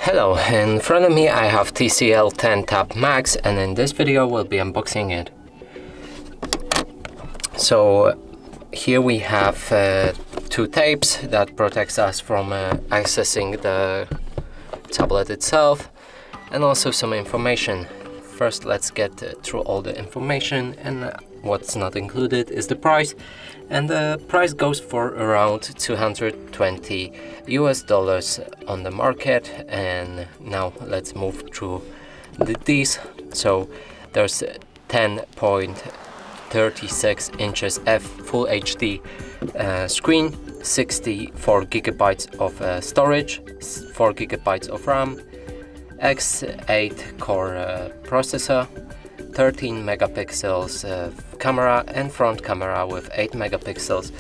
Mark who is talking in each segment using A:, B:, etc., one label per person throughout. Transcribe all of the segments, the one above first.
A: Hello, in front of me I have TCL 10 Tab Max, and in this video we'll be unboxing it. So here we have two tapes that protects us from accessing the tablet itself, and also some information. First let's get through all the information, and what's not included is the price, and the price goes for around $220 US on the market. And now let's move through these. So there's 10.36 inches F Full HD screen, 64 gigabytes of storage, 4 gigabytes of RAM, X8 core processor, 13 megapixels camera and front camera with 8 megapixels.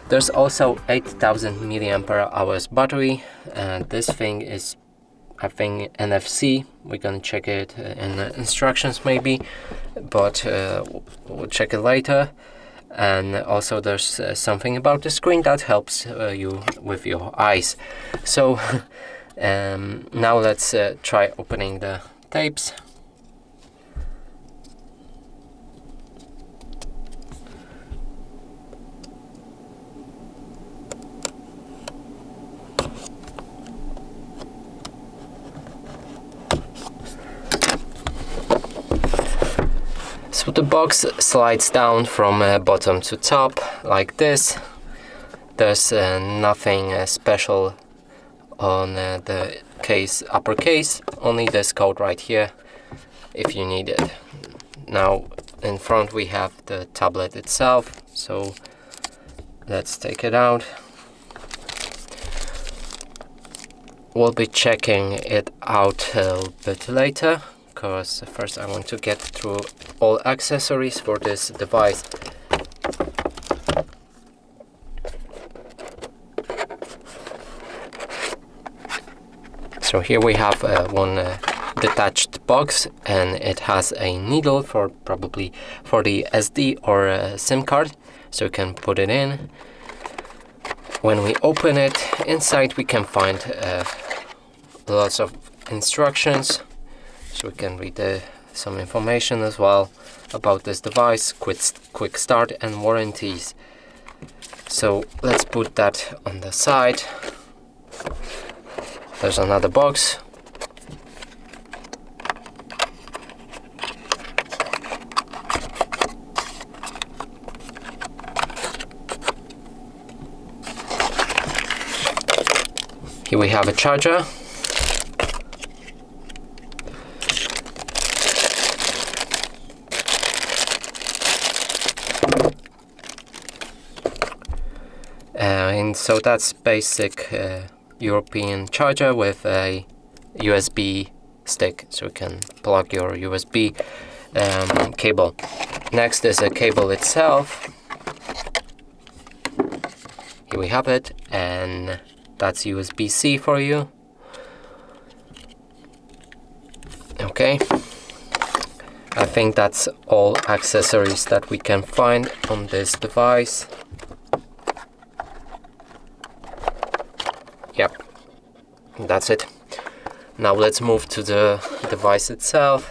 A: There's also 8000 milliampere hours battery, and this thing is, I think, NFC. We're gonna check it in the instructions maybe, but we'll check it later. And also there's something about the screen that helps you with your eyes. So now let's try opening the tapes. So the box slides down from bottom to top like this. There's nothing special on the case, upper case, only this code right here if you need it. Now in front we have the tablet itself, so let's take it out. We'll be checking it out a little bit later, because first I want to get through all accessories for this device. So here we have one detached box, and it has a needle for probably for the SD or SIM card, so you can put it in. When we open it, inside we can find lots of instructions, so we can read some information as well about this device, quick start and warranties. So let's put that on the side. There's another box. Here we have a charger. And so that's basic European charger with a USB stick, so you can plug your USB cable. Next is a cable itself. Here we have it, and that's USB-C for you. Okay, I think that's all accessories that we can find on this device. Yep, that's it. Now let's move to the device itself.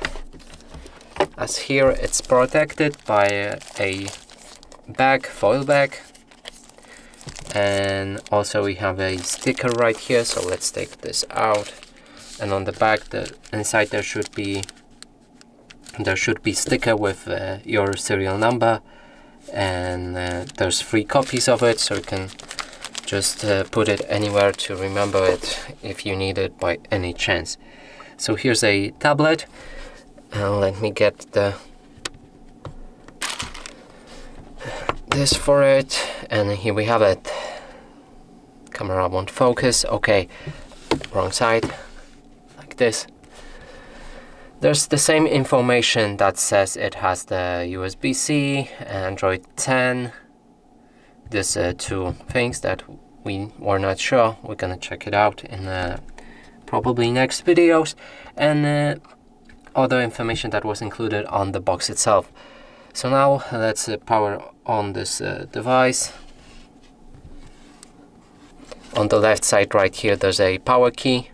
A: As here it's protected by a bag, foil bag, and also we have a sticker right here, so let's take this out. And on the back, the inside there should be sticker with your serial number, and there's 3 copies of it, so you can just put it anywhere to remember it if you need it by any chance. So here's a tablet. Let me get this for it, and here we have it. Camera won't focus. Okay, wrong side, like this. There's the same information that says it has the USB-C, Android 10. There's 2 things that we were not sure. We're gonna check it out in probably next videos, and other information that was included on the box itself. So now let's power on this device. On the left side right here there's a power key.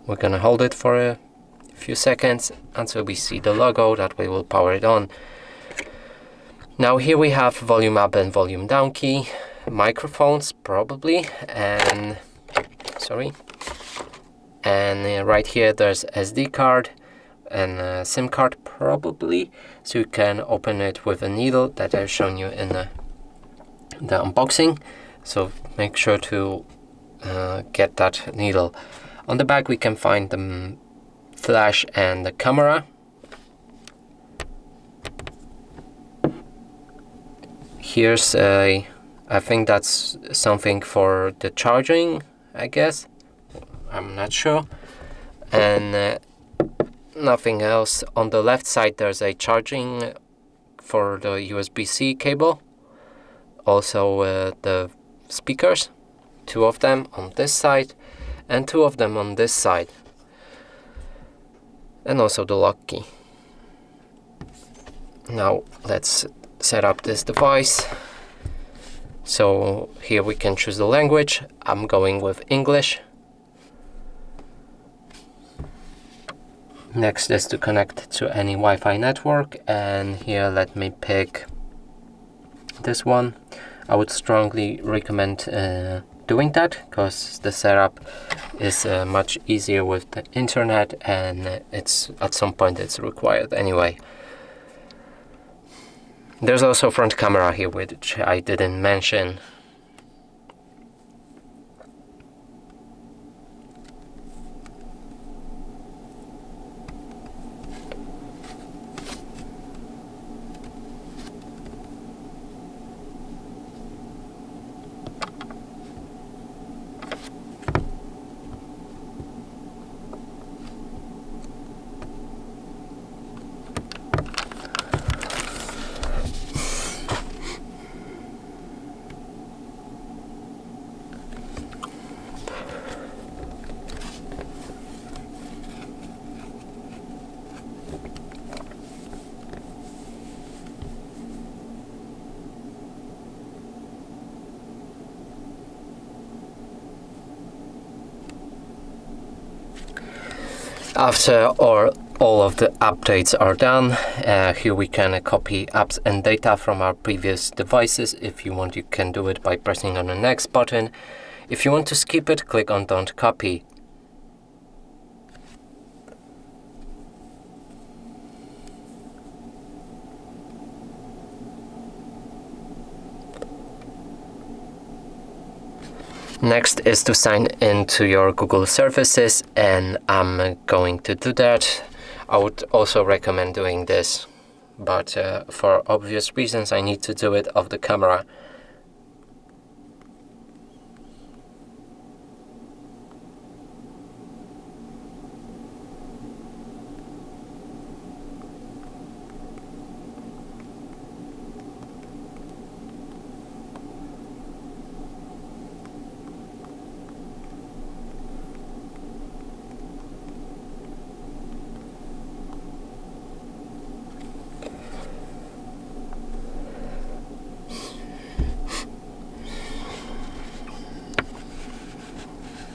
A: We're gonna hold it for a few seconds until we see the logo. That way we'll power it on. Now here we have volume up and volume down key, microphones probably, and right here there's SD card and a SIM card probably, so you can open it with a needle that I've shown you in the unboxing, so make sure to get that needle. On the back we can find the flash and the camera. Here's I think that's something for the charging, I guess, I'm not sure, and nothing else. On the left side there's a charging for the USB-C cable, also the speakers, 2 of them on this side and 2 of them on this side, and also the lock key. Now let's set up this device. So here we can choose the language. I'm going with English. Next is to connect to any Wi-Fi network, and here let me pick this one. I would strongly recommend doing that because the setup is much easier with the internet, and it's at some point it's required anyway. There's also front camera here, which I didn't mention. After all of the updates are done, here we can copy apps and data from our previous devices. If you want, you can do it by pressing on the next button. If you want to skip it, click on don't copy. Next is to sign into your Google services, and I'm going to do that. I would also recommend doing this, but for obvious reasons I need to do it off the camera.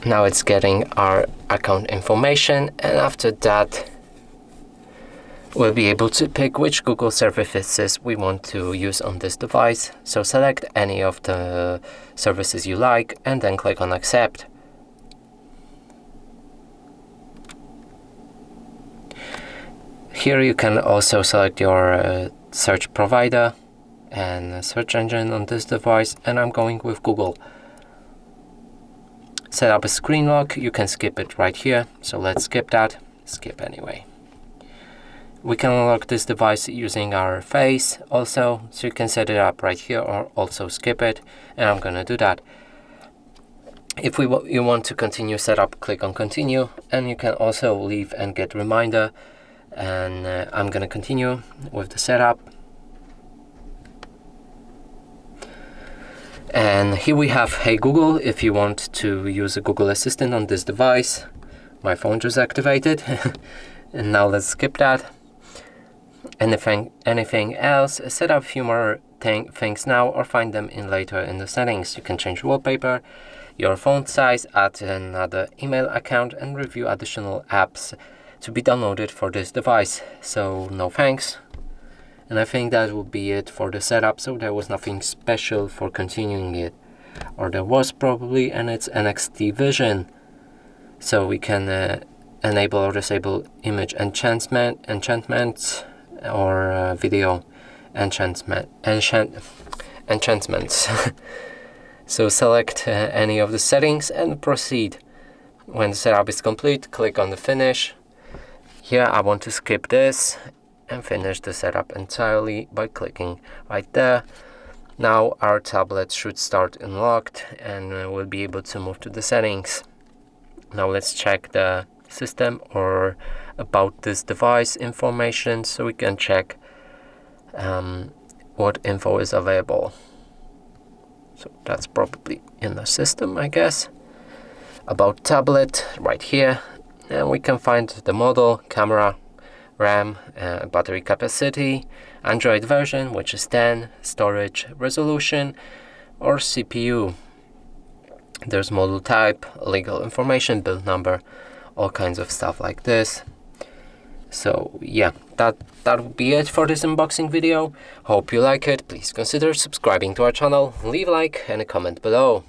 A: Now it's getting our account information, and after that we'll be able to pick which Google services we want to use on this device. So select any of the services you like and then click on accept. Here you can also select your search provider and search engine on this device, and I'm going with Google. Set up a screen lock. You can skip it right here, so let's skip that. Skip anyway. We can unlock this device using our face also, so you can set it up right here or also skip it, and I'm gonna do that. If you want to continue setup, click on continue, and you can also leave and get reminder, and I'm gonna continue with the setup. And here we have Hey Google. If you want to use a Google Assistant on this device, my phone just activated. And now let's skip that. Anything else, set up a few more things now or find them in later in the settings. You can change wallpaper, your font size, add another email account, and review additional apps to be downloaded for this device. So no thanks. And I think that would be it for the setup. So there was nothing special for continuing it, or there was probably, and it's NXT Vision. So we can enable or disable image enchantments or video enchantments. So select any of the settings and proceed. When the setup is complete, click on the finish. Here I want to skip this and finish the setup entirely by clicking right there. Now our tablet should start unlocked and we'll be able to move to the settings. Now let's check the system or about this device information so we can check what info is available. So that's probably in the system, I guess. About tablet right here, and we can find the model, camera, RAM, battery capacity, Android version, which is 10, storage, resolution, or CPU. There's model type, legal information, build number, all kinds of stuff like this. So yeah, that would be it for this unboxing video. Hope you like it. Please consider subscribing to our channel, leave a like and a comment below.